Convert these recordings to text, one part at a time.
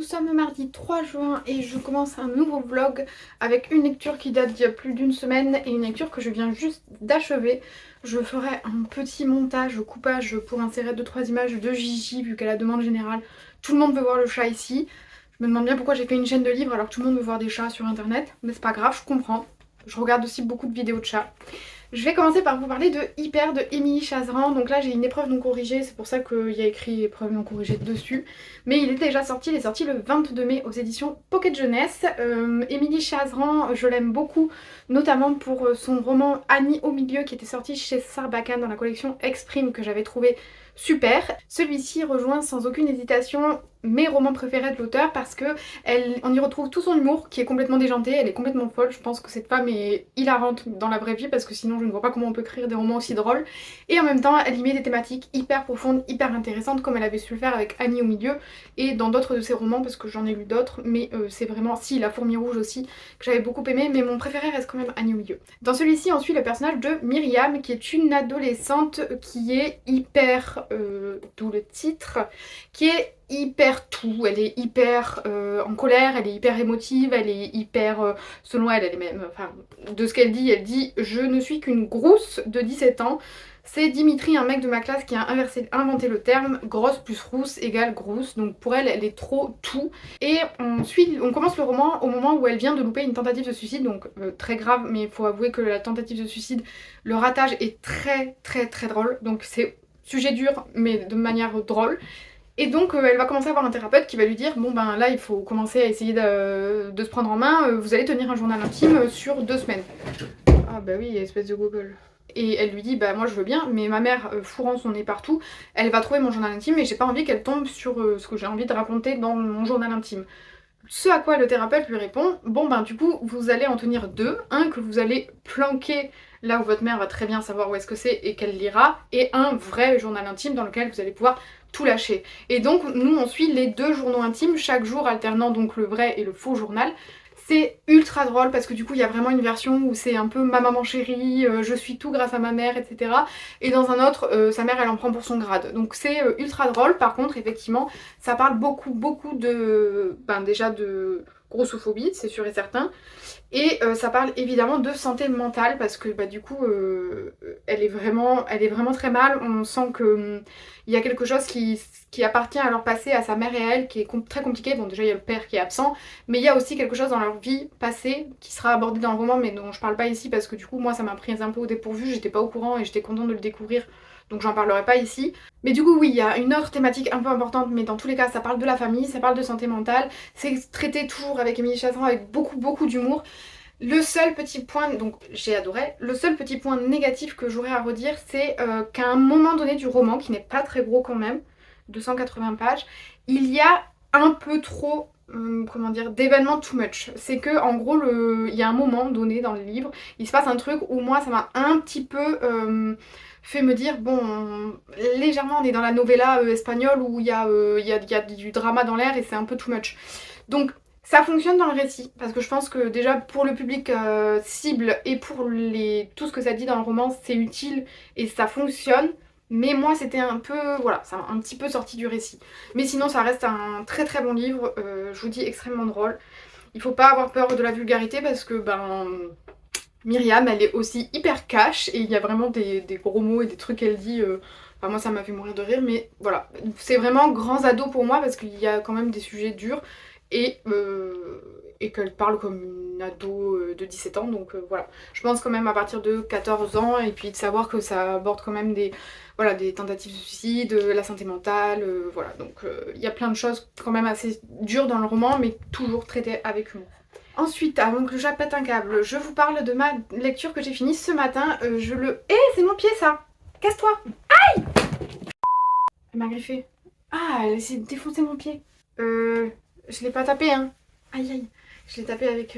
sommes mardi 3 juin et je commence un nouveau vlog avec une lecture qui date d'il y a plus d'une semaine et une lecture que je viens juste d'achever. Je ferai un petit montage, coupage pour insérer 2-3 images de Gigi vu qu'à la demande générale, tout le monde veut voir le chat ici. Je me demande bien pourquoi j'ai fait une chaîne de livres alors que tout le monde veut voir des chats sur internet, mais c'est pas grave, je comprends. Je regarde aussi beaucoup de vidéos de chats. Je vais commencer par vous parler de Hyper de Émilie Chazeran. Donc là j'ai une épreuve non corrigée, c'est pour ça qu'il y a écrit épreuve non corrigée dessus. Mais il est déjà sorti, il est sorti le 22 mai aux éditions Pocket Jeunesse. Émilie Chazeran, je l'aime beaucoup, notamment pour son roman Annie au milieu qui était sorti chez Sarbacane dans la collection Exprime que j'avais trouvé super. Celui-ci rejoint sans aucune hésitation mes romans préférés de l'auteur parce que on y retrouve tout son humour qui est complètement déjanté, elle est complètement folle. Je pense que cette femme est hilarante dans la vraie vie parce que sinon je ne vois pas comment on peut écrire des romans aussi drôles. Et en même temps elle y met des thématiques hyper profondes, hyper intéressantes comme elle avait su le faire avec Annie au milieu et dans d'autres de ses romans parce que j'en ai lu d'autres, mais c'est vraiment, si, La Fourmi Rouge aussi que j'avais beaucoup aimé, mais mon préféré reste quand même Annie au milieu. Dans celui-ci on suit le personnage de Myriam qui est une adolescente qui est hyper, d'où le titre, qui est hyper tout, elle est hyper en colère, elle est hyper émotive, elle est hyper, selon elle, elle est même, enfin, de ce qu'elle dit, elle dit « Je ne suis qu'une grousse de 17 ans ». C'est Dimitri, un mec de ma classe, qui a inventé le terme grosse plus rousse égale grousse, donc pour elle, elle est trop tout. Et on commence le roman au moment où elle vient de louper une tentative de suicide, donc très grave, mais il faut avouer que la tentative de suicide, le ratage est très très très drôle, donc c'est sujet dur, mais de manière drôle. Et donc elle va commencer à avoir un thérapeute qui va lui dire bon ben là il faut commencer à essayer de se prendre en main, vous allez tenir un journal intime sur 2 semaines. Ah bah oui, espèce de Google. Et elle lui dit bah moi je veux bien, mais ma mère fourrant son nez partout, elle va trouver mon journal intime et j'ai pas envie qu'elle tombe sur ce que j'ai envie de raconter dans mon journal intime. Ce à quoi le thérapeute lui répond bon ben du coup vous allez en tenir 2, un que vous allez planquer là où votre mère va très bien savoir où est-ce que c'est et qu'elle lira, et un vrai journal intime dans lequel vous allez pouvoir tout lâcher. Et donc nous on suit les 2 journaux intimes chaque jour alternant donc le vrai et le faux journal. C'est ultra drôle parce que du coup il y a vraiment une version où c'est un peu ma maman chérie, je suis tout grâce à ma mère, etc. Et dans un autre, sa mère elle en prend pour son grade. Donc c'est ultra drôle. Par contre effectivement ça parle beaucoup de, déjà de grossophobie, c'est sûr et certain. Et ça parle évidemment de santé mentale parce que du coup elle est vraiment très mal. On sent que il y a quelque chose qui appartient à leur passé, à sa mère et à elle, qui est très compliqué. Bon déjà il y a le père qui est absent, mais il y a aussi quelque chose dans leur vie passée qui sera abordé dans le roman mais dont je parle pas ici parce que du coup moi ça m'a pris un peu au dépourvu, j'étais pas au courant et j'étais contente de le découvrir. Donc j'en parlerai pas ici. Mais du coup oui, il y a une autre thématique un peu importante, mais dans tous les cas ça parle de la famille, ça parle de santé mentale. C'est traité toujours avec Émilie Chazeran avec beaucoup d'humour. Le seul petit point, donc j'ai adoré, le seul petit point négatif que j'aurais à redire, c'est qu'à un moment donné du roman, qui n'est pas très gros quand même, 280 pages, il y a un peu trop, comment dire, d'événements too much. C'est que en gros, il y a un moment donné dans le livre, il se passe un truc où moi ça m'a un petit peu fait me dire, bon, légèrement on est dans la novella espagnole où il y a du drama dans l'air et c'est un peu too much. Donc ça fonctionne dans le récit, parce que je pense que déjà pour le public cible et pour tout ce que ça dit dans le roman, c'est utile et ça fonctionne. Mais moi c'était un peu, voilà, ça m'a un petit peu sorti du récit. Mais sinon ça reste un très bon livre, je vous dis extrêmement drôle. Il faut pas avoir peur de la vulgarité parce que Myriam elle est aussi hyper cash et il y a vraiment des gros mots et des trucs qu'elle dit. Enfin moi ça m'a fait mourir de rire, mais voilà. C'est vraiment grands ados pour moi parce qu'il y a quand même des sujets durs et qu'elle parle comme une ado de 17 ans, donc voilà. Je pense quand même à partir de 14 ans, et puis de savoir que ça aborde quand même voilà, des tentatives de suicide, la santé mentale, voilà. Donc il y a plein de choses quand même assez dures dans le roman, mais toujours traitées avec humour. Ensuite, avant que le chat pète un câble, je vous parle de ma lecture que j'ai finie ce matin. C'est mon pied ça! Casse-toi! Elle m'a griffé. Ah, elle essaie de défoncer mon pied. Je l'ai pas tapé, hein. Aïe aïe. Je l'ai tapé avec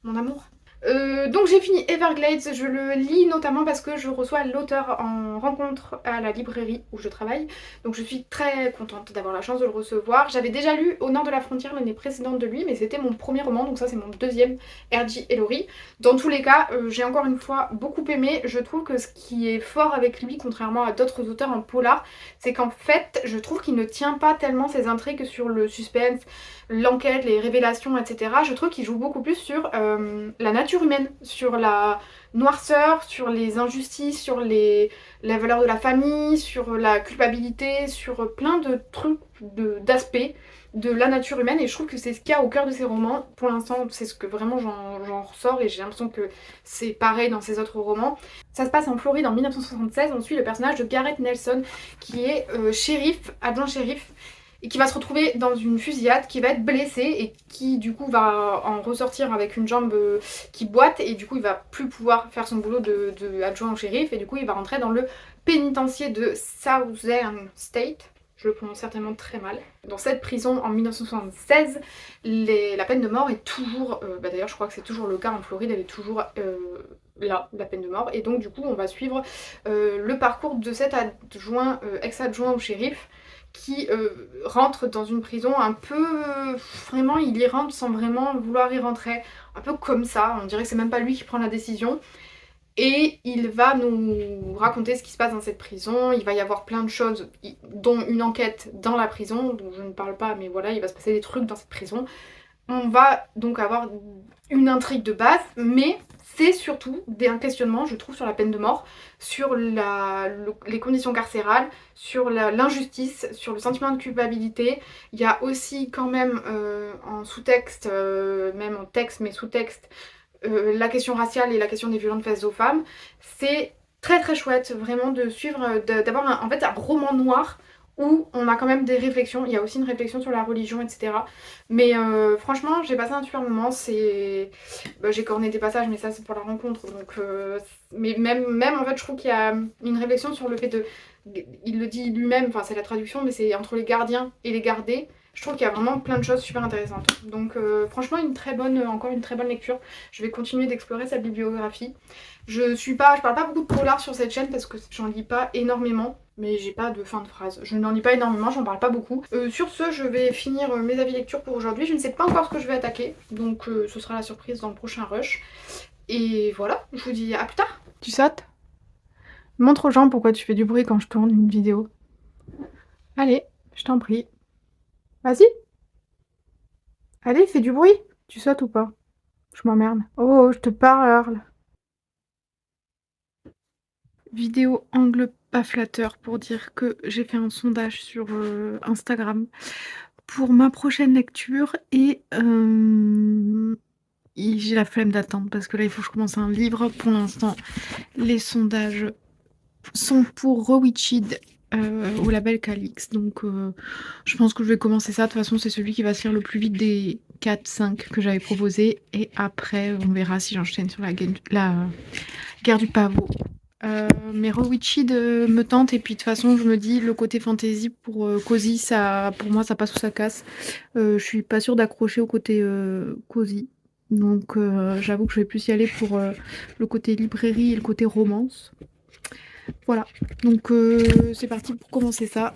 mon amour. Donc j'ai fini Everglades, je le lis notamment parce que je reçois l'auteur en rencontre à la librairie où je travaille. Donc je suis très contente d'avoir la chance de le recevoir. J'avais déjà lu Au nord de la frontière l'année précédente de lui, mais c'était mon premier roman, donc ça c'est mon deuxième, R.J. Ellory. Dans tous les cas, j'ai encore une fois beaucoup aimé. Je trouve que ce qui est fort avec lui, contrairement à d'autres auteurs en polar, c'est qu'en fait, je trouve qu'il ne tient pas tellement ses intrigues sur le suspense, l'enquête, les révélations, etc. Je trouve qu'il joue beaucoup plus sur la nature humaine, sur la noirceur, sur les injustices, sur la valeur de la famille, sur la culpabilité, sur plein de trucs, d'aspects de la nature humaine, et je trouve que c'est ce qu'il y a au cœur de ces romans. Pour l'instant, c'est ce que vraiment j'en ressors, et j'ai l'impression que c'est pareil dans ses autres romans. Ça se passe en Floride en 1976. On suit le personnage de Garrett Nelson qui est shérif, adjoint shérif, et qui va se retrouver dans une fusillade, qui va être blessé et qui du coup va en ressortir avec une jambe qui boite, et du coup il va plus pouvoir faire son boulot de adjoint au shérif, et du coup il va rentrer dans le pénitencier de Southern State. Je le prononce certainement très mal. Dans cette prison en 1976, la peine de mort est toujours, d'ailleurs je crois que c'est toujours le cas en Floride, elle est toujours là, la peine de mort. Et donc du coup on va suivre le parcours de cet adjoint, ex-adjoint au shérif, qui rentre dans une prison un peu... vraiment il y rentre sans vraiment vouloir y rentrer. Un peu comme ça, on dirait que c'est même pas lui qui prend la décision. Et il va nous raconter ce qui se passe dans cette prison. Il va y avoir plein de choses, dont une enquête dans la prison, dont je ne parle pas, mais voilà, il va se passer des trucs dans cette prison. On va donc avoir une intrigue de base, mais c'est surtout un questionnement, je trouve, sur la peine de mort, sur les conditions carcérales, sur l'injustice, sur le sentiment de culpabilité. Il y a aussi quand même en sous-texte, même en texte, mais sous-texte, la question raciale et la question des violences faites aux femmes. C'est très très chouette vraiment de suivre, d'avoir en fait un roman noir où on a quand même des réflexions. Il y a aussi une réflexion sur la religion, etc. Mais franchement, j'ai passé un super moment. J'ai corné des passages, mais ça c'est pour la rencontre. Donc, mais même en fait, je trouve qu'il y a une réflexion sur le fait de... Il le dit lui-même, enfin c'est la traduction, mais c'est entre les gardiens et les gardés. Je trouve qu'il y a vraiment plein de choses super intéressantes. Donc franchement, encore une très bonne lecture. Je vais continuer d'explorer sa bibliographie. Je parle pas beaucoup de polar sur cette chaîne parce que j'en lis pas énormément. Mais j'ai pas de fin de phrase. Je n'en lis pas énormément, j'en parle pas beaucoup. Sur ce, je vais finir mes avis lecture pour aujourd'hui. Je ne sais pas encore ce que je vais attaquer. Donc ce sera la surprise dans le prochain rush. Et voilà, je vous dis à plus tard. Tu sautes? Montre aux gens pourquoi tu fais du bruit quand je tourne une vidéo. Allez, je t'en prie. Vas-y. Allez, fais du bruit. Tu sautes ou pas? Je m'emmerde. Oh, je te parle. Vidéo angle pas flatteur pour dire que j'ai fait un sondage sur Instagram pour ma prochaine lecture, et j'ai la flemme d'attendre parce que là il faut que je commence un livre. Pour l'instant, les sondages sont pour Rowitchid au label Calix, donc je pense que je vais commencer ça. De toute façon, c'est celui qui va se lire le plus vite des 4-5 que j'avais proposé, et après on verra si j'enchaîne sur la guerre du pavot. Mais Rowitchid me tente, et puis de toute façon je me dis le côté fantasy pour Cozy, ça, pour moi ça passe ou ça casse. Je suis pas sûre d'accrocher au côté Cozy, donc j'avoue que je vais plus y aller pour le côté librairie et le côté romance. Voilà, donc c'est parti pour commencer ça.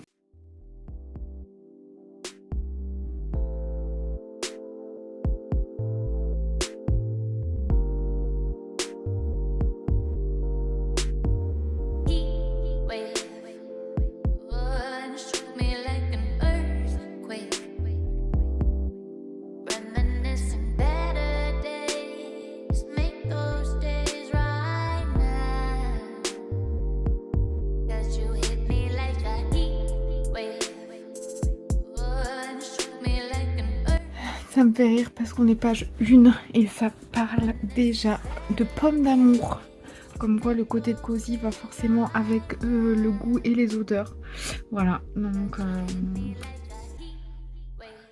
Ça me fait rire parce qu'on est page 1 et ça parle déjà de pommes d'amour. Comme quoi le côté de Cozy va forcément avec le goût et les odeurs. Voilà, donc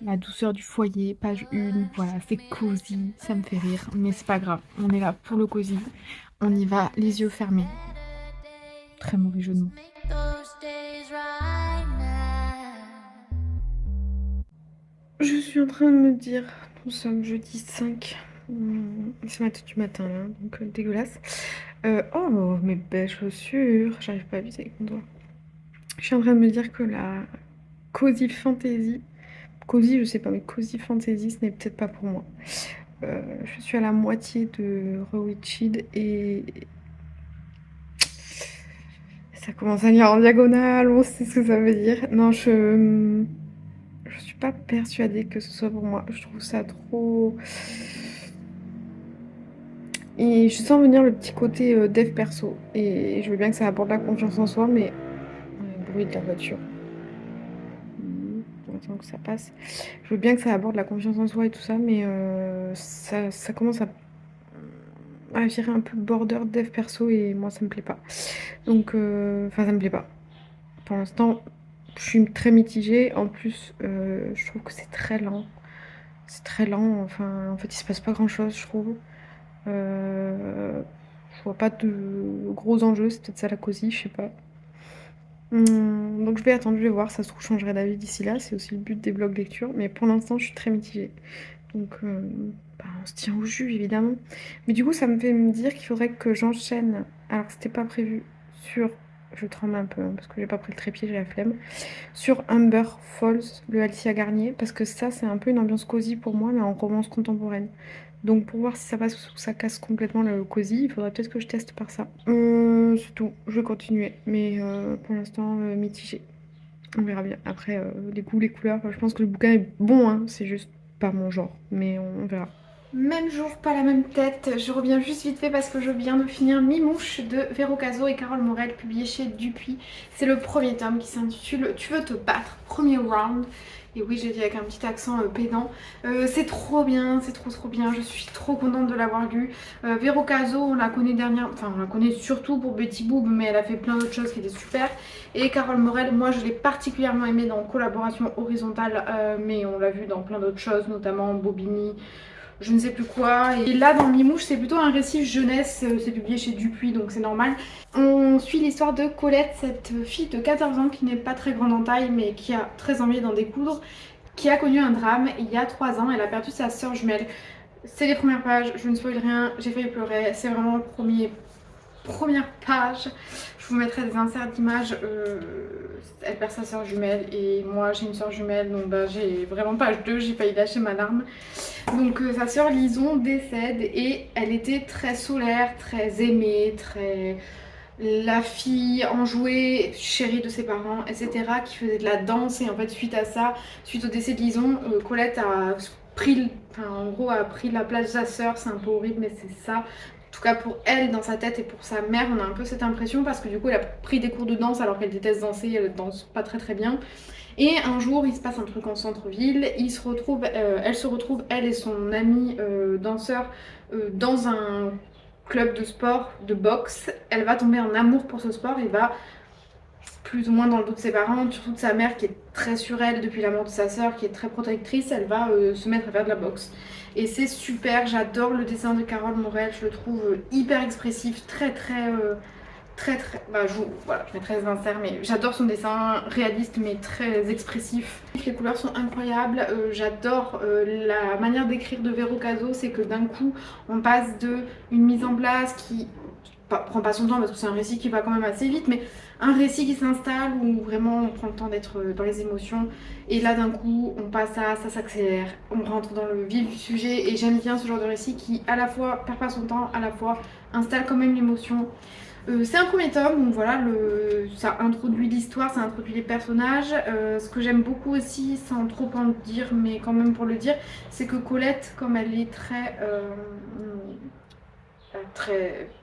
la douceur du foyer, page 1, voilà, c'est Cozy, ça me fait rire. Mais c'est pas grave, on est là pour le Cozy. On y va les yeux fermés. Très mauvais jeu de mots. Je suis en train de me dire, nous sommes jeudi 5 Ce matin du matin là, donc dégueulasse. Oh, mes belles chaussures, j'arrive pas à viser avec mon doigt. Je suis en train de me dire que la Cozy Fantasy, Cozy je sais pas, mais Cozy Fantasy ce n'est peut-être pas pour moi. Je suis à la moitié de Rewitched et ça commence à lire en diagonale, on sait ce que ça veut dire. Non, je suis pas persuadée que ce soit pour moi. Je trouve ça trop. Et je sens venir le petit côté dev perso. Et je veux bien que ça apporte la confiance en soi, mais. Ouais, bruit de la voiture. On attend que ça passe. Je veux bien que ça apporte la confiance en soi et tout ça, mais ça commence à virer un peu border dev perso et moi ça me plaît pas. Donc, enfin, ça me plaît pas. Pour l'instant, je suis très mitigée. En plus, je trouve que c'est très lent. C'est très lent. Enfin, en fait, il se passe pas grand-chose, je trouve. Je vois pas de gros enjeux. C'est peut-être ça la causie, je sais pas. Donc je vais attendre, je vais voir. Ça se trouve, je changerai d'avis d'ici là. C'est aussi le but des blogs lecture. Mais pour l'instant, je suis très mitigée. Donc, bah, on se tient au jus, évidemment. Mais du coup, ça me fait me dire qu'il faudrait que j'enchaîne. Alors que c'était pas prévu sur. Je tremble un peu hein, parce que j'ai pas pris le trépied, j'ai la flemme. Sur Amber Falls, le Alicia Garnier, parce que ça, c'est un peu une ambiance cosy pour moi, mais en romance contemporaine. Donc pour voir si ça passe ou ça casse complètement le cosy, il faudrait peut-être que je teste par ça. C'est tout, je vais continuer, mais pour l'instant, mitigé. On verra bien. Après, les goûts, les couleurs, je pense que le bouquin est bon, hein, c'est juste pas mon genre, mais on verra. Même jour, pas la même tête. Je reviens juste vite fait parce que je viens de finir Mimouche de Véro Cazot et Carole Morel, publié chez Dupuis. C'est le premier tome qui s'intitule Tu veux te battre, premier round. Et oui, j'ai dit avec un petit accent pédant. C'est trop bien, c'est trop bien. Je suis trop contente de l'avoir lu. Véro Cazot, on la connaît on la connaît surtout pour Betty Boop, mais elle a fait plein d'autres choses qui étaient super. Et Carole Morel, moi je l'ai particulièrement aimée dans Collaboration horizontale, mais on l'a vu dans plein d'autres choses, notamment Bobigny, je ne sais plus quoi. Et là dans Mimouche c'est plutôt un récit jeunesse, c'est publié chez Dupuis donc c'est normal. On suit l'histoire de Colette, cette fille de 14 ans qui n'est pas très grande en taille mais qui a très envie d'en découdre, qui a connu un drame il y a 3 ans, elle a perdu sa sœur jumelle. C'est les premières pages, je ne spoil rien, j'ai failli pleurer, c'est vraiment le première page. Je vous mettrai des inserts d'images. Elle perd sa soeur jumelle et moi j'ai une soeur jumelle donc bah, j'ai vraiment page 2, j'ai failli lâcher ma larme. Donc sa soeur Lison décède et elle était très solaire, très aimée, très la fille enjouée, chérie de ses parents, etc. qui faisait de la danse et en fait suite à ça, suite au décès de Lison, Colette a en gros a pris la place de sa soeur, c'est un peu horrible mais c'est ça. En tout cas pour elle dans sa tête et pour sa mère on a un peu cette impression parce que du coup elle a pris des cours de danse alors qu'elle déteste danser, elle danse pas très bien. Et un jour, il se passe un truc en centre-ville, elle se retrouve, elle et son ami danseur, dans un club de sport, de boxe. Elle va tomber en amour pour ce sport et va plus ou moins dans le dos de ses parents, surtout de sa mère qui est très sur elle depuis la mort de sa sœur, qui est très protectrice, elle va se mettre à faire de la boxe. Et c'est super, j'adore le dessin de Carole Morel, je le trouve hyper expressif, bah, voilà, je mettrai des inserts, mais j'adore son dessin, réaliste mais très expressif. Les couleurs sont incroyables, j'adore la manière d'écrire de Véro Cazot, c'est que d'un coup on passe de une mise en place qui prend pas son temps parce que c'est un récit qui va quand même assez vite, mais un récit qui s'installe où vraiment on prend le temps d'être dans les émotions et là d'un coup on passe à ça s'accélère, on rentre dans le vif du sujet et j'aime bien ce genre de récit qui à la fois perd pas son temps, à la fois installe quand même l'émotion. C'est un premier tome, donc voilà, ça introduit l'histoire, ça introduit les personnages. Ce que j'aime beaucoup aussi, sans trop en dire, mais quand même pour le dire, c'est que Colette, comme elle est très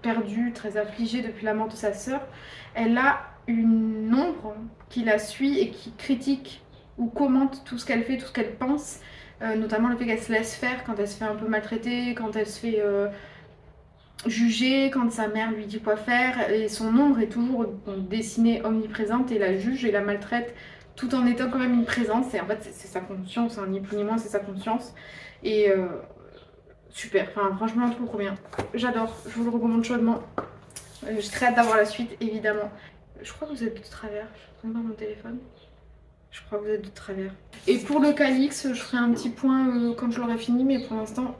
perdue, très affligée depuis la mort de sa sœur, elle a une ombre qui la suit et qui critique ou commente tout ce qu'elle fait, tout ce qu'elle pense, notamment le fait qu'elle se laisse faire quand elle se fait un peu maltraiter, quand elle se fait juger, quand sa mère lui dit quoi faire, et son ombre est toujours dessinée omniprésente et la juge et la maltraite tout en étant quand même une présence, et en fait c'est sa conscience, hein, ni plus ni moins, c'est sa conscience. Et super, enfin franchement trop bien. J'adore, je vous le recommande chaudement. J'ai très hâte d'avoir la suite évidemment. Je crois que vous êtes de travers, je suis en train de voir mon téléphone. Je crois que vous êtes de travers. Et pour le Calix, je ferai un petit point quand je l'aurai fini, mais pour l'instant,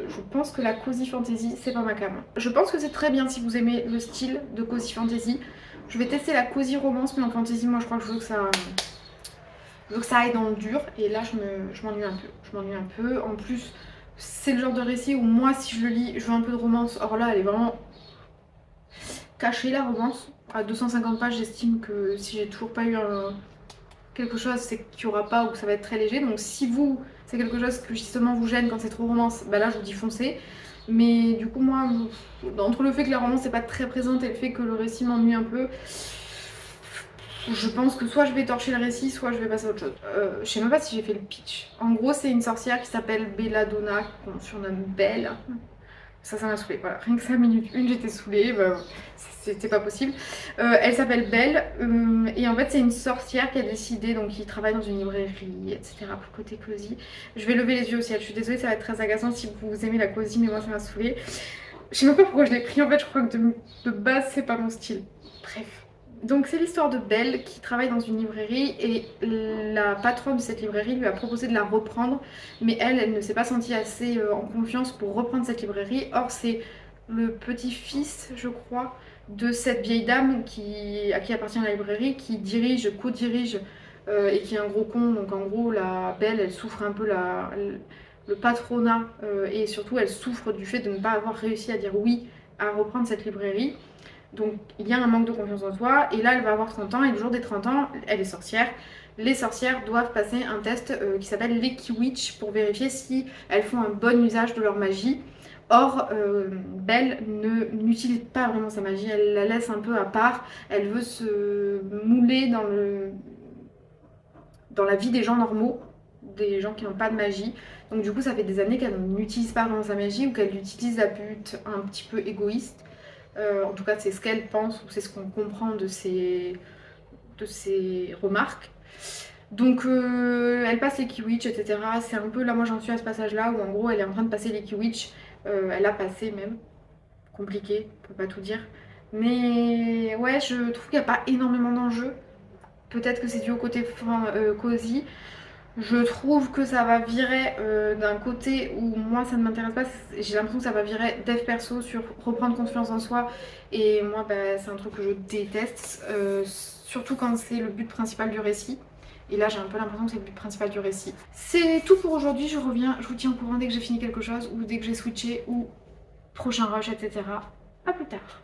je pense que la Cozy Fantasy, c'est pas ma cam. Je pense que c'est très bien si vous aimez le style de Cozy Fantasy. Je vais tester la Cozy Romance, mais en Fantasy, moi je crois que je veux que ça aille dans le dur. Et là, je m'ennuie un peu. Je m'ennuie un peu. En plus, c'est le genre de récit où moi, si je le lis, je veux un peu de romance. Or là, elle est vraiment cachée, la romance. À 250 pages, j'estime que si j'ai toujours pas eu quelque chose, c'est qu'il n'y aura pas ou que ça va être très léger. Donc si vous, c'est quelque chose que justement vous gêne quand c'est trop romance, bah là je vous dis foncez. Mais du coup moi, entre le fait que la romance n'est pas très présente et le fait que le récit m'ennuie un peu, je pense que soit je vais torcher le récit, soit je vais passer à autre chose. Je sais même pas si j'ai fait le pitch. En gros c'est une sorcière qui s'appelle Belladonna, qu'on surnomme Belle. Ça m'a saoulée, voilà. Rien que 5 minutes une, j'étais saoulée, bah, c'était pas possible. Elle s'appelle Belle, et en fait c'est une sorcière qui a décidé, donc qui travaille dans une librairie, etc. pour le côté cosy. Je vais lever les yeux aussi, je suis désolée, ça va être très agaçant si vous aimez la cosy, mais moi ça m'a saoulée. Je sais même pas pourquoi je l'ai pris, en fait je crois que de base c'est pas mon style. Bref. Donc c'est l'histoire de Belle qui travaille dans une librairie et la patronne de cette librairie lui a proposé de la reprendre, mais elle ne s'est pas sentie assez en confiance pour reprendre cette librairie. Or c'est le petit-fils, je crois, de cette vieille dame à qui appartient la librairie, qui dirige, co-dirige et qui est un gros con. Donc en gros la Belle elle souffre un peu le patronat et surtout elle souffre du fait de ne pas avoir réussi à dire oui à reprendre cette librairie. Donc il y a un manque de confiance en soi et là elle va avoir 30 ans et le jour des 30 ans elle est sorcière. Les sorcières doivent passer un test qui s'appelle l'Ekiwitch pour vérifier si elles font un bon usage de leur magie. Or Belle n'utilise pas vraiment sa magie, elle la laisse un peu à part, elle veut se mouler dans la vie des gens normaux, des gens qui n'ont pas de magie. Donc du coup ça fait des années qu'elle n'utilise pas vraiment sa magie ou qu'elle l'utilise à but un petit peu égoïste. En tout cas, c'est ce qu'elle pense ou c'est ce qu'on comprend de ses remarques. Donc, elle passe les Kiwitch, etc. C'est un peu, là, moi j'en suis à ce passage-là où en gros, elle est en train de passer les Kiwitch. Elle a passé même. Compliqué, on peut pas tout dire. Mais ouais, je trouve qu'il n'y a pas énormément d'enjeux. Peut-être que c'est dû au côté cosy. Je trouve que ça va virer d'un côté où moi ça ne m'intéresse pas, j'ai l'impression que ça va virer dev perso sur reprendre confiance en soi et moi bah, c'est un truc que je déteste, surtout quand c'est le but principal du récit. Et là j'ai un peu l'impression que c'est le but principal du récit. C'est tout pour aujourd'hui, je reviens, je vous tiens au courant dès que j'ai fini quelque chose ou dès que j'ai switché ou prochain rush, etc. A plus tard.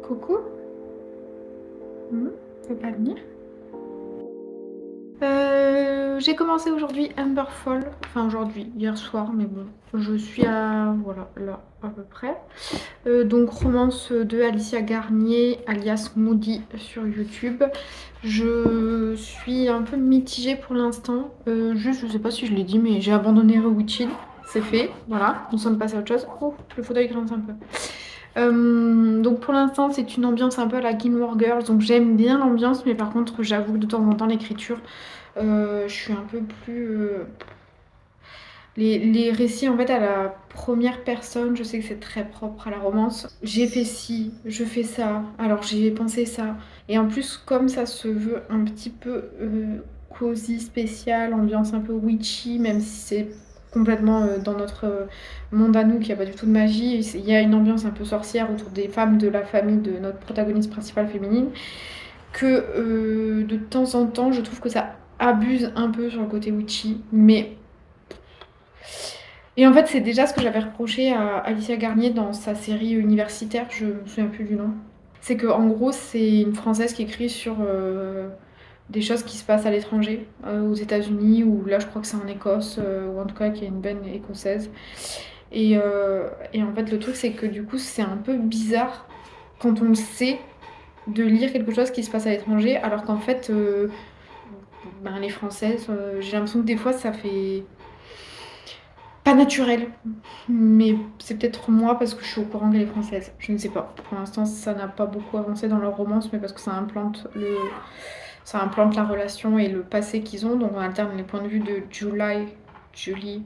Coucou. Tu veux pas venir? J'ai commencé aujourd'hui Amberfall, enfin aujourd'hui, hier soir, mais bon, je suis à, voilà, là, à peu près. Donc romance de Alicia Garnier, alias Moody sur YouTube. Je suis un peu mitigée pour l'instant, juste, je sais pas si je l'ai dit, mais j'ai abandonné Rewitched, c'est fait, voilà, nous sommes passés à autre chose. Oh, le fauteuil grince un peu. Donc pour l'instant c'est une ambiance un peu à la Gilmore Girls, donc j'aime bien l'ambiance, mais par contre j'avoue que de temps en temps l'écriture je suis un peu plus les récits en fait à la première personne, je sais que c'est très propre à la romance. J'ai fait ci, je fais ça, alors j'ai pensé ça, et en plus comme ça se veut un petit peu cosy, spécial, ambiance un peu witchy, même si c'est complètement dans notre monde à nous, qu'il n'y a pas du tout de magie. Il y a une ambiance un peu sorcière autour des femmes de la famille de notre protagoniste principale féminine. que de temps en temps, je trouve que ça abuse un peu sur le côté witchy, mais... Et en fait, c'est déjà ce que j'avais reproché à Alicia Garnier dans sa série universitaire, je me souviens plus du nom. C'est que en gros, c'est une Française qui écrit sur des choses qui se passent à l'étranger, aux États-Unis, ou là je crois que c'est en Écosse, ou en tout cas qu'il y a une veine écossaise. Et en fait, le truc, c'est que du coup, c'est un peu bizarre quand on le sait de lire quelque chose qui se passe à l'étranger, alors qu'en fait, ben, les Françaises, j'ai l'impression que des fois, ça fait pas naturel. Mais c'est peut-être moi parce que je suis au courant qu'elle est française. Je ne sais pas. Pour l'instant, ça n'a pas beaucoup avancé dans leur romance, mais parce que ça implante la relation et le passé qu'ils ont. Donc on alterne les points de vue de Julie,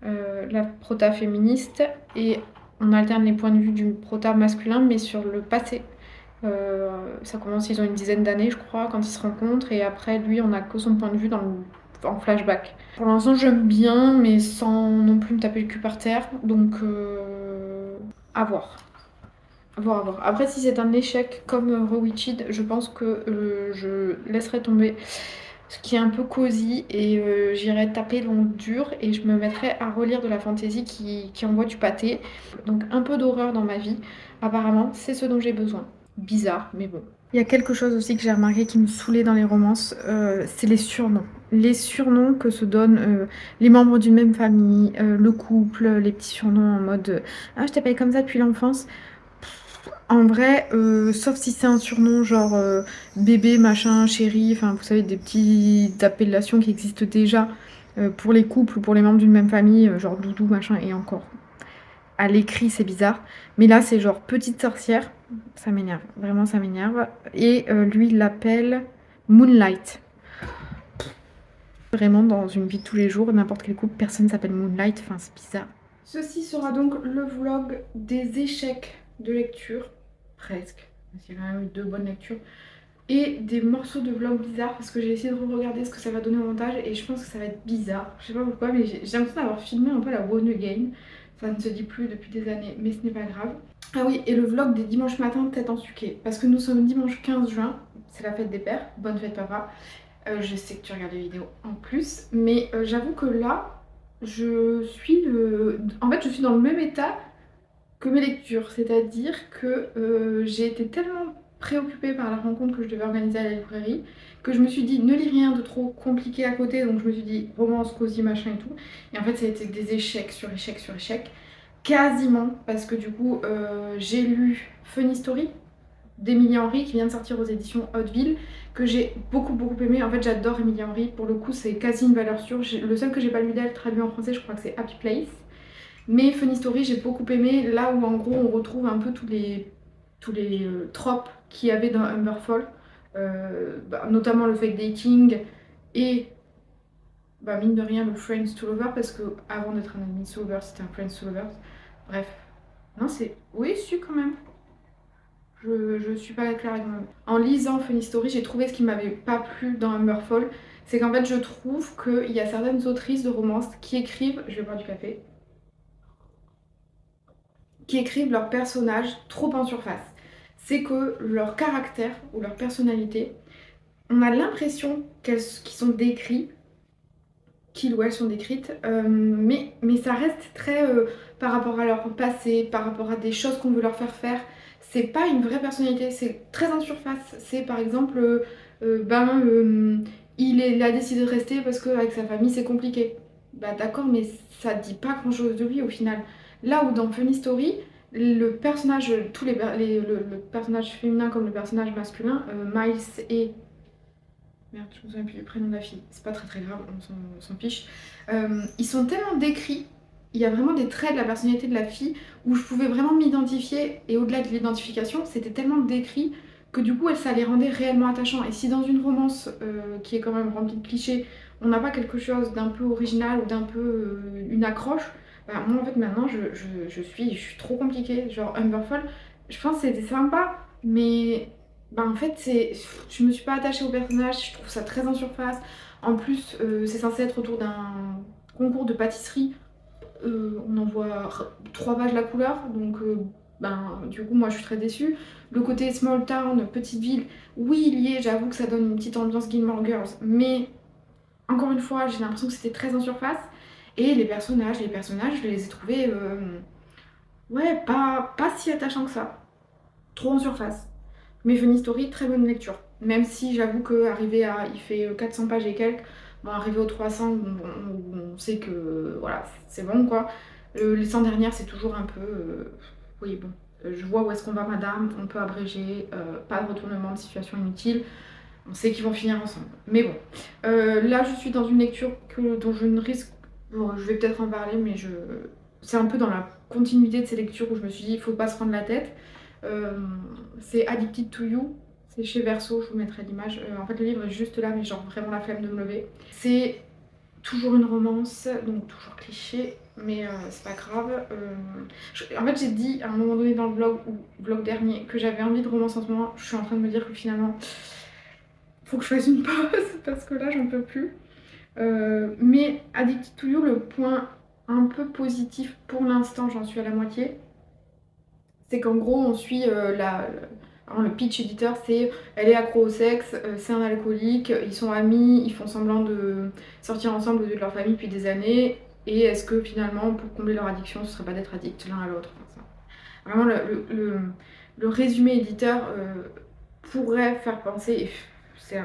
la prota féministe, et on alterne les points de vue du prota masculin, mais sur le passé. Ça commence, ils ont une dizaine d'années, je crois, quand ils se rencontrent, et après, lui, on a que son point de vue en flashback. Pour l'instant, j'aime bien, mais sans non plus me taper le cul par terre, donc à voir. À voir, à voir. Après, si c'est un échec comme Rewitched, je pense que je laisserai tomber ce qui est un peu cosy et j'irai taper dans le dur et je me mettrai à relire de la fantasy qui envoie du pâté. Donc un peu d'horreur dans ma vie, apparemment, c'est ce dont j'ai besoin. Bizarre, mais bon. Il y a quelque chose aussi que j'ai remarqué qui me saoulait dans les romances, c'est les surnoms. Les surnoms que se donnent les membres d'une même famille, le couple, les petits surnoms en mode ah, je t'appelle comme ça depuis l'enfance. En vrai, sauf si c'est un surnom genre bébé, machin, chéri, enfin vous savez, des petites appellations qui existent déjà pour les couples ou pour les membres d'une même famille, genre doudou, machin, et encore. À l'écrit, c'est bizarre. Mais là, c'est genre petite sorcière. Ça m'énerve, vraiment ça m'énerve. Et lui, il l'appelle Moonlight. Vraiment, dans une vie de tous les jours, n'importe quel couple, personne s'appelle Moonlight, enfin c'est bizarre. Ceci sera donc le vlog des échecs de lecture, presque, parce qu'il y a quand même eu 2 bonnes lectures, et des morceaux de vlog bizarres, parce que j'ai essayé de regarder ce que ça va donner au montage, et je pense que ça va être bizarre. Je sais pas pourquoi, mais j'ai l'impression d'avoir filmé un peu la One Again. Ça ne se dit plus depuis des années, mais ce n'est pas grave. Ah oui, et le vlog des dimanches matins, tête en suqué, parce que nous sommes dimanche 15 juin, c'est la fête des pères, bonne fête papa. Je sais que tu regardes les vidéos en plus, mais j'avoue que là, je suis en fait, je suis dans le même état que mes lectures, c'est-à-dire que j'ai été tellement préoccupée par la rencontre que je devais organiser à la librairie que je me suis dit ne lis rien de trop compliqué à côté, donc je me suis dit romance, cosy, machin et tout. Et en fait, ça a été des échecs sur échecs sur échecs, quasiment, parce que du coup, j'ai lu Funny Story d'Emilie Henry qui vient de sortir aux éditions Hauteville, que j'ai beaucoup aimé. En fait, j'adore Emilie Henry, pour le coup, c'est quasi une valeur sûre. Le seul que j'ai pas lu d'elle traduit en français, je crois que c'est Happy Place. Mais Funny Story, j'ai beaucoup aimé, là où en gros on retrouve un peu tous les tropes qu'il y avait dans Humberfall, notamment le fake dating et mine de rien le Friends to Lovers, parce que avant d'être un enemy to Lovers, c'était un Friends to Lovers. Bref, non, c'est. Oui, si, quand même. Je suis pas claire avec moi-même. En lisant Funny Story, j'ai trouvé ce qui m'avait pas plu dans Humberfall, c'est qu'en fait je trouve qu'il y a certaines autrices de romance qui écrivent, je vais boire du café, qui écrivent leurs personnages trop en surface. C'est que leur caractère ou leur personnalité, on a l'impression qu'ils sont décrits, qu'ils ou elles sont décrites, mais ça reste très par rapport à leur passé, par rapport à des choses qu'on veut leur faire faire. C'est pas une vraie personnalité, c'est très en surface. C'est par exemple, il a décidé de rester parce qu'avec sa famille c'est compliqué. Bah d'accord, mais ça dit pas grand chose de lui au final. Là où dans Funny Story, le personnage, le personnage féminin comme le personnage masculin, Miles et merde, je me souviens plus du prénom de la fille, c'est pas très grave, on s'en fiche. Ils sont tellement décrits, il y a vraiment des traits de la personnalité de la fille où je pouvais vraiment m'identifier, et au-delà de l'identification, c'était tellement décrit que du coup ça les rendait réellement attachants. Et si dans une romance qui est quand même remplie de clichés, on n'a pas quelque chose d'un peu original ou d'un peu une accroche, bah, moi en fait maintenant je suis trop compliquée. Genre Humberfall, je pense que c'était sympa, mais bah en fait, je me suis pas attachée au personnage, je trouve ça très en surface. En plus, c'est censé être autour d'un concours de pâtisserie. On en voit 3 pages la couleur, donc ben du coup moi je suis très déçue. Le côté small town, petite ville, oui il y est, j'avoue que ça donne une petite ambiance Gilmore Girls, mais encore une fois j'ai l'impression que c'était très en surface. Et les personnages, je les ai trouvés, ouais, pas si attachants que ça. Trop en surface. Mais Funny Story, très bonne lecture. Même si j'avoue que il fait 400 pages et quelques, bon, arrivé aux 300, on sait que voilà, c'est bon quoi. Les 100 dernières, c'est toujours un peu, oui bon, je vois où est-ce qu'on va madame, on peut abréger, pas de retournement de situation inutile, on sait qu'ils vont finir ensemble. Mais bon, là je suis dans une lecture dont je ne risque, bon, je vais peut-être en parler, mais c'est un peu dans la continuité de ces lectures où je me suis dit, il faut pas se prendre la tête. Euh, c'est Addicted to You, c'est chez Verso, je vous mettrai l'image. En fait, le livre est juste là, mais genre vraiment la flemme de me lever. C'est toujours une romance, donc toujours cliché, mais c'est pas grave. En fait, j'ai dit à un moment donné dans le vlog dernier, que j'avais envie de romance en ce moment. Je suis en train de me dire que finalement, faut que je fasse une pause parce que là, j'en peux plus. Mais Addicted to You, le point un peu positif pour l'instant, j'en suis à la moitié, c'est qu'en gros, on suit alors, le pitch éditeur, c'est elle est accro au sexe, c'est un alcoolique, ils sont amis, ils font semblant de sortir ensemble au lieu de leur famille depuis des années. Et est-ce que finalement, pour combler leur addiction, ce serait pas d'être addict l'un à l'autre? Enfin, ça. Vraiment, le résumé éditeur pourrait faire penser, et c'est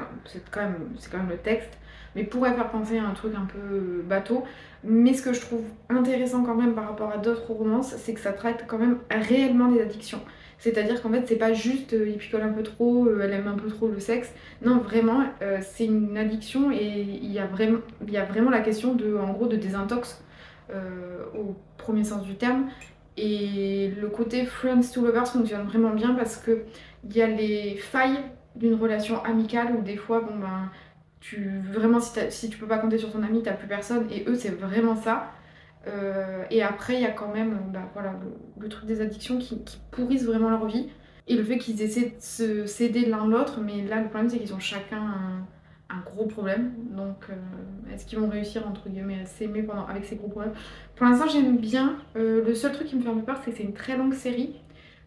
quand même le texte, mais pourrait faire penser à un truc un peu bateau. Mais ce que je trouve intéressant quand même par rapport à d'autres romances, c'est que ça traite quand même réellement des addictions. C'est-à-dire qu'en fait, c'est pas juste il picole un peu trop, elle aime un peu trop le sexe. Non, vraiment, c'est une addiction et il y a vraiment la question de, en gros, de désintox au premier sens du terme. Et le côté Friends to Lovers fonctionne vraiment bien parce que il y a les failles d'une relation amicale où des fois, bon ben, vraiment, si tu peux pas compter sur ton ami, t'as plus personne. Et eux, c'est vraiment ça. Et après, il y a quand même bah, voilà, le truc des addictions qui pourrissent vraiment leur vie. Et le fait qu'ils essaient de se s'aider l'un l'autre. Mais là, le problème, c'est qu'ils ont chacun un gros problème. Donc, est-ce qu'ils vont réussir, entre guillemets, à s'aimer avec ces gros problèmes? Pour l'instant, j'aime bien. Le seul truc qui me fait un peu peur, c'est que c'est une très longue série.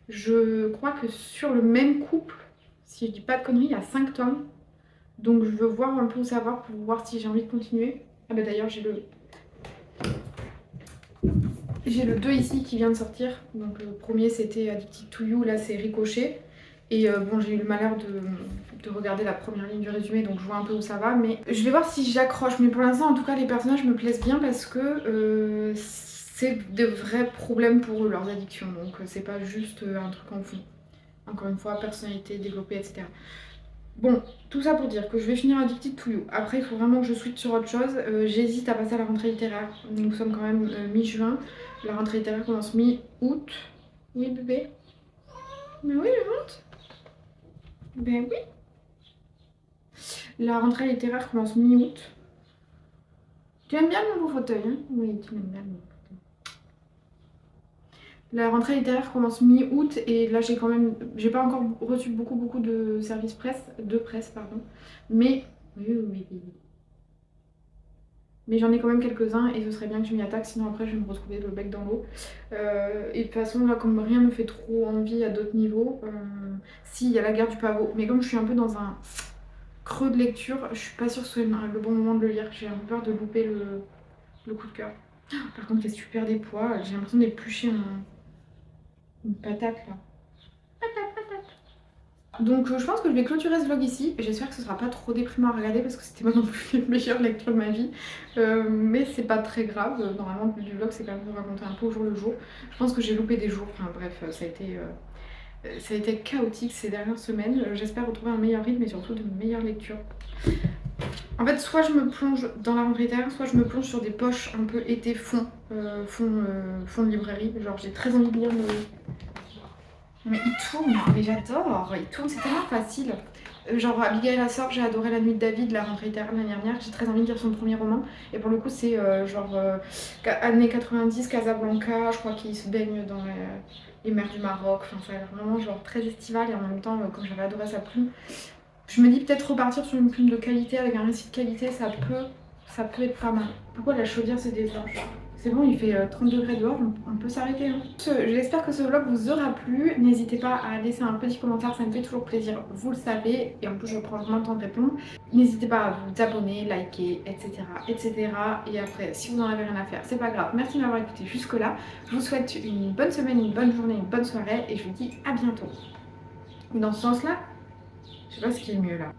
Je crois que sur le même couple, si je dis pas de conneries, il y a 5 tomes. Donc je veux voir un peu où ça va pour voir si j'ai envie de continuer. Ah bah d'ailleurs j'ai le 2 ici qui vient de sortir. Donc le premier c'était Addicted to You, là c'est Ricochet. Et bon j'ai eu le malheur de regarder la première ligne du résumé, donc je vois un peu où ça va. Mais je vais voir si j'accroche. Mais pour l'instant en tout cas les personnages me plaisent bien parce que c'est de vrais problèmes pour eux, leurs addictions. Donc c'est pas juste un truc en fond. Encore une fois, personnalité développée, etc. Bon, tout ça pour dire que je vais finir Addicted to You. Après, il faut vraiment que je switch sur autre chose. J'hésite à passer à la rentrée littéraire. Nous sommes quand même mi-juin. La rentrée littéraire commence mi-août. Oui, bébé? Mais oui, le monte. Ben oui. La rentrée littéraire commence mi-août. Tu aimes bien le nouveau fauteuil, hein? Oui, tu aimes bien le nouveau fauteuil. La rentrée littéraire commence mi-août et là j'ai pas encore reçu beaucoup de services presse, pardon. Mais oui, oui, oui, oui. Mais j'en ai quand même quelques-uns et ce serait bien que je m'y attaque, sinon après je vais me retrouver le bec dans l'eau. Et de toute façon, là, comme rien me fait trop envie à d'autres niveaux, si, il y a la guerre du pavot. Mais comme je suis un peu dans un creux de lecture, je suis pas sûre que ce soit le bon moment de le lire. J'ai un peu peur de louper le coup de cœur. Par contre, il fait super des poids. J'ai l'impression d'éplucher une patate là. Donc je pense que je vais clôturer ce vlog ici. J'espère que ce sera pas trop déprimant à regarder parce que c'était pas non plus les meilleures lectures de ma vie. Mais c'est pas très grave. Normalement le but du vlog c'est quand même de raconter un peu au jour le jour. Je pense que j'ai loupé des jours. Enfin bref, ça a été chaotique ces dernières semaines. J'espère retrouver un meilleur rythme et surtout de meilleures lectures. En fait, soit je me plonge dans la rentrée littéraire, soit je me plonge sur des poches un peu été fond de librairie. Genre j'ai très envie de lire Mais il tourne, mais j'adore, il tourne, c'est tellement facile. Genre Abigail Assor, j'ai adoré La Nuit de David, la rentrée littéraire l'année dernière, j'ai très envie de lire son premier roman. Et pour le coup c'est années 90, Casablanca, je crois qu'il se baigne dans les mers du Maroc, enfin ça a l'air vraiment genre très estival et en même temps comme j'avais adoré sa plume. Je me dis peut-être repartir sur une plume de qualité avec un récit de qualité, ça peut être pas mal. Pourquoi la chaudière se déclenche? C'est bon, il fait 30 degrés dehors, on peut s'arrêter. Hein. J'espère que ce vlog vous aura plu. N'hésitez pas à laisser un petit commentaire, ça me fait toujours plaisir, vous le savez. Et en plus, je prends vraiment le temps de répondre. N'hésitez pas à vous abonner, liker, etc. etc. Et après, si vous n'en avez rien à faire, c'est pas grave. Merci de m'avoir écouté jusque-là. Je vous souhaite une bonne semaine, une bonne journée, une bonne soirée. Et je vous dis à bientôt. Dans ce sens-là, je sais pas ce qui est mieux là.